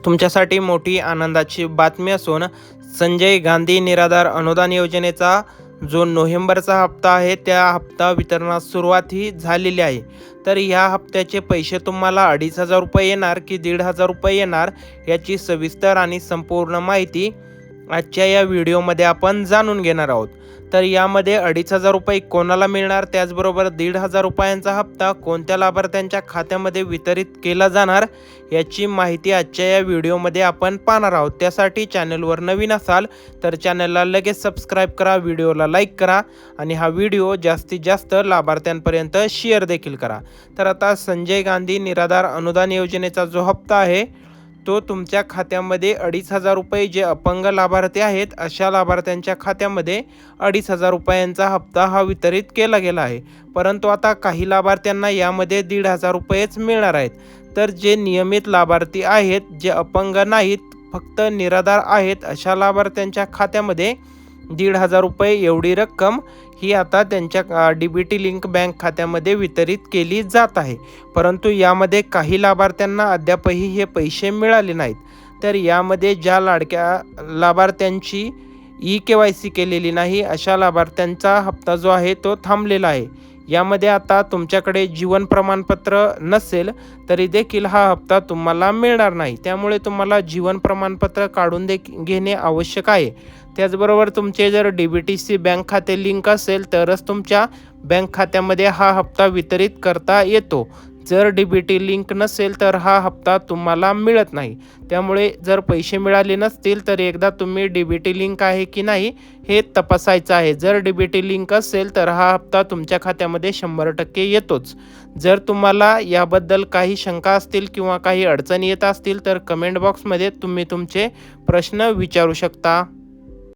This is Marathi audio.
तुमच्यासाठी मोठी आनंदाची बातमी असून संजय गांधी निराधार अनुदान योजनेचा जो नोव्हेंबरचा हप्ता आहे त्या हप्ता वितरणास सुरुवात ही झालेली आहे। तर ह्या हप्त्याचे पैसे तुम्हाला 2,500 रुपये येणार की 1,500 रुपये येणार याची सविस्तर आणि संपूर्ण माहिती आजच्या या व्हिडिओमध्ये आपण जाणून घेणार आहोत। तर यामध्ये 2,500 रुपये कोणाला मिळणार, त्याचबरोबर 1,500 रुपयांचा हप्ता कोणत्या लाभार्थ्यांच्या खात्यामध्ये वितरित केला जाणार याची माहिती आजच्या या व्हिडिओमध्ये आपण पाहणार आहोत। त्यासाठी चॅनलवर नवीन असाल तर चॅनलला लगेच सबस्क्राईब करा, व्हिडिओला लाईक करा आणि हा व्हिडिओ जास्तीत जास्त लाभार्थ्यांपर्यंत शेअर देखील करा। तर आता संजय गांधी निराधार अनुदान योजनेचा जो हप्ता आहे तो तुमच्या खात्यामध्ये 2,500 रुपये, जे अपंग लाभार्थी आहेत अशा लाभार्थ्यांच्या खात्यामध्ये 2,500 रुपयांचा हप्ता हा वितरित केला गेला आहे। परंतु आता काही लाभार्थ्यांना यामध्ये 1,500 रुपयेच मिळणार आहेत। तर जे नियमित लाभार्थी आहेत, जे अपंग नाहीत, फक्त निराधार आहेत अशा लाभार्थ्यांच्या खात्यामध्ये 1,500 रुपये एवढी रक्कम ही आता त्यांच्या DBT लिंक बँक खात्यामध्ये वितरित केली जात आहे। परंतु यामध्ये काही लाभार्थ्यांना अद्यापही हे पैसे मिळाले नाहीत। तर यामध्ये ज्या लाडक्या लाभार्थ्यांची KYC केलेली नाही अशा लाभार्थ्यांचा हप्ता जो आहे तो थांबलेला आहे। यामध्ये आता तुमच्याकडे जीवन प्रमाणपत्र नसेल तरी देखील हा हप्ता तुम्हाला मिळणार नाही। त्यामुळे तुम्हाला जीवन प्रमाणपत्र काढून घेणे आवश्यक आहे। त्याचबरोबर तुमचे जर DBTC बँक खाते लिंक असेल तरच तुमच्या बँक खात्यामध्ये हा हप्ता वितरित करता येतो। जर DBT लिंक नसेल तर हा हप्ता तुम्हाला मिळत नाही। त्यामुळे जर पैसे मिळाले नसतील तर एकदा तुम्ही DBT लिंक आहे की नाही हे तपासायचं आहे। जर DBT लिंक असेल तर हा हप्ता तुमच्या खात्यामध्ये 100% येतोच। जर तुम्हाला याबद्दल काही शंका असतील किंवा काही अडचणी येत असतील तर कमेंट बॉक्समध्ये तुम्ही तुमचे प्रश्न विचारू शकता।